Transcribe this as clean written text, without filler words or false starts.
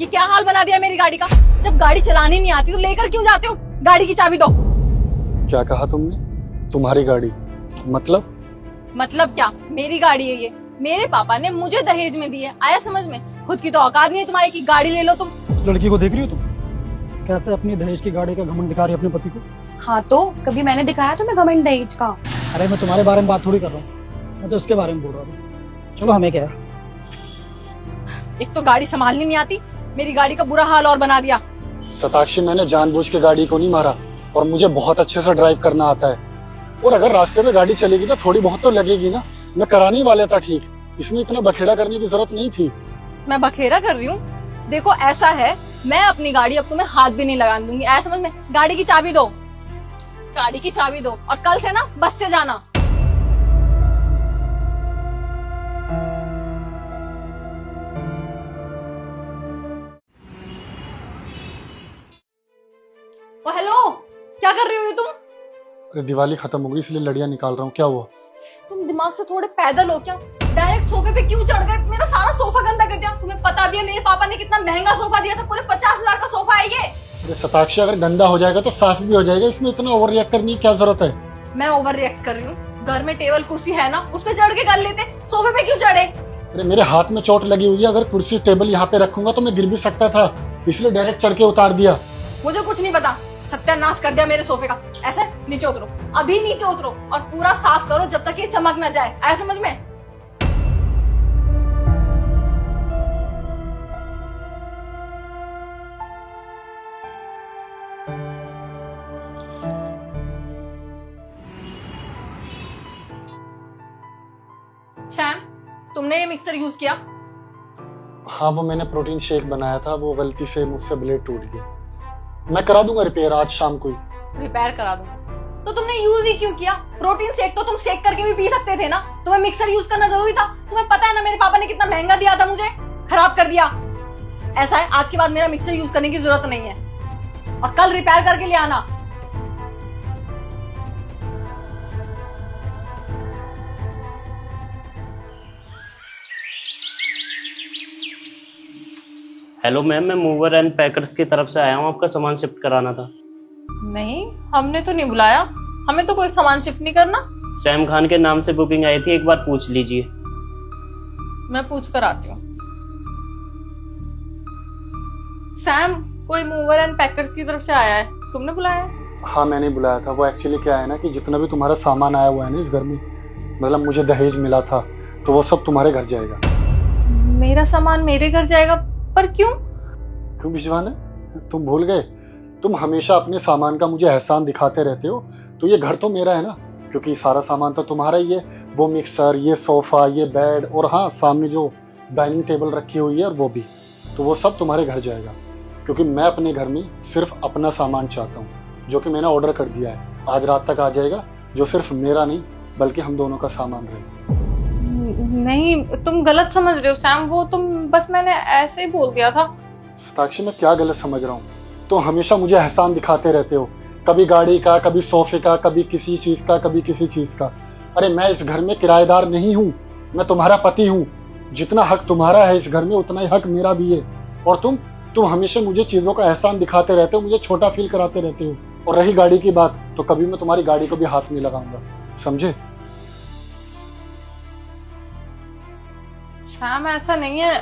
ये क्या हाल बना दिया मेरी गाड़ी का। जब गाड़ी चलानी नहीं आती तो लेकर क्यों जाते हो? गाड़ी की चाबी दो। क्या कहा तुमने? तुम्हारी गाड़ी? मतलब क्या? मेरी गाड़ी है ये। मेरे पापा ने मुझे दहेज में दी है। आया समझ में? खुद की तो औकात नहीं है तुम्हारी कि गाड़ी ले लो तुम। उस लड़की को देख रही हो तुम, कैसे अपनी दहेज की गाड़ी का घमंड दिखा रही है अपने पति को। हाँ तो कभी मैंने दिखाया तुम्हें घमंड दहेज का? अरे मैं तुम्हारे बारे में बात थोड़ी कर रहा हूँ, मैं तो इसके बारे में बोल रहा हूँ। चलो हमें क्या है। एक तो गाड़ी संभालनी नहीं आती, मेरी गाड़ी का बुरा हाल और बना दिया। सताक्षी, मैंने जानबूझ के गाड़ी को नहीं मारा और मुझे बहुत अच्छे से ड्राइव करना आता है। और अगर रास्ते में गाड़ी चलेगी तो थोड़ी बहुत तो लगेगी ना। मैं कराने ही वाला था ठीक, इसमें इतना बखेड़ा करने की जरूरत नहीं थी। मैं बखेरा कर रही हूँ? देखो ऐसा है, मैं अपनी गाड़ी अब तुम्हें हाथ भी नहीं लगाने दूंगी। आया समझ में? गाड़ी की चाबी दो, गाड़ी की चाबी दो और कल से ना बस से जाना। ओ हेलो, क्या कर रही हो ये तुम? अरे दिवाली खत्म हो गई इसलिए लड़ियां निकाल रहा हूँ। क्या हुआ? तुम दिमाग से थोड़े पैदल हो क्या? डायरेक्ट सोफे पे क्यों चढ़ गए? मेरा सारा सोफा गंदा कर दिया। तुम्हें पता भी है मेरे पापा ने कितना महंगा सोफा दिया था, पूरे 50,000 का सोफा है ये। अरे सताक्षी, अगर गंदा हो जाएगा तो साफ भी हो जाएगा, इसमें इतना ओवर रिएक्ट करने की क्या जरूरत है? मैं ओवर रिएक्ट कर रही हूँ? घर में टेबल कुर्सी है ना, उस पे चढ़ के कर लेते, सोफे पे क्यों चढ़े? अरे मेरे हाथ में चोट लगी हुई है, अगर कुर्सी टेबल यहाँ पे रखूंगा तो मैं गिर भी सकता था, इसलिए डायरेक्ट चढ़ के उतार दिया। मुझे कुछ नहीं पता, सत्यानाश कर दिया मेरे सोफे का। ऐसे नीचे उतरो, अभी नीचे उतरो और पूरा साफ करो जब तक ये चमक न जाए। आया समझ में? सैम, तुमने ये मिक्सर यूज किया? हाँ, वो मैंने प्रोटीन शेक बनाया था, वो गलती से मुझसे ब्लेड टूट गया। मैं करा दूंगा रिपेयर आज शाम को ही। रिपेयर करा दूंगा तो तुमने यूज ही क्यों किया? प्रोटीन शेक तो तुम शेक करके भी पी सकते थे ना। तुम्हें मिक्सर यूज करना जरूरी था? तुम्हें पता है ना मेरे पापा ने कितना महंगा दिया था मुझे, खराब कर दिया। ऐसा है, आज के बाद मेरा मिक्सर यूज करने की जरूरत नहीं है और कल रिपेयर करके ले आना। हेलो मैम, मैं मूवर एंड पैकर्स की तरफ से आया हूँ, आपका सामान शिफ्ट कराना था। नहीं, हमने तो नहीं बुलाया, हमें तो कोई सामान शिफ्ट नहीं करना। सैम खान के नाम से बुकिंग आई थी, एक बार पूछ लीजिए। मैं पूछ कर आती हूँ। सैम, कोई मूवर एंड पैकर्स की तरफ से आया है, तुमने बुलाया है? हाँ, मैंने बुलाया था। वो एक्चुअली क्या है ना कि जितना भी तुम्हारा सामान आया हुआ है ना इस घर में, मतलब मुझे दहेज मिला था, तो वो सब तुम्हारे घर जाएगा। मेरा सामान मेरे घर जाएगा? पर क्यों? क्यों बिजवान है? तुम भूल गए? तुम हमेशा अपने सामान का मुझे एहसान दिखाते रहते हो, तो ये घर तो मेरा है ना, क्योंकि सारा सामान तो तुम्हारा ही है। वो मिक्सर, ये सोफा, ये बेड और हाँ सामने जो डाइनिंग टेबल रखी हुई है और वो भी, तो वो सब तुम्हारे घर जाएगा। क्योंकि मैं अपने घर में सिर्फ अपना सामान चाहता हूँ, जो कि मैंने ऑर्डर कर दिया है। आज रात तक आ जाएगा, जो सिर्फ मेरा नहीं बल्कि हम दोनों का सामान रहेगा। नहीं, तुम गलत समझ रहे हो सैम, वो तुम बस मैंने ऐसे ही बोल दिया था। साक्षी, मैं क्या गलत समझ रहा हूँ? तो हमेशा मुझे एहसान दिखाते रहते हो, कभी गाड़ी का, कभी सोफे का, कभी किसी चीज का, कभी किसी चीज का। अरे मैं इस घर में किराएदार नहीं हूँ, मैं तुम्हारा पति हूँ। जितना हक तुम्हारा है इस घर में उतना ही हक मेरा भी है। और तुम हमेशा मुझे चीजों का एहसान दिखाते रहते हो, मुझे छोटा फील कराते रहते हो। और रही गाड़ी की बात, तो कभी मैं तुम्हारी गाड़ी को भी हाथ नहीं लगाऊंगा, समझे? सैम ऐसा नहीं है,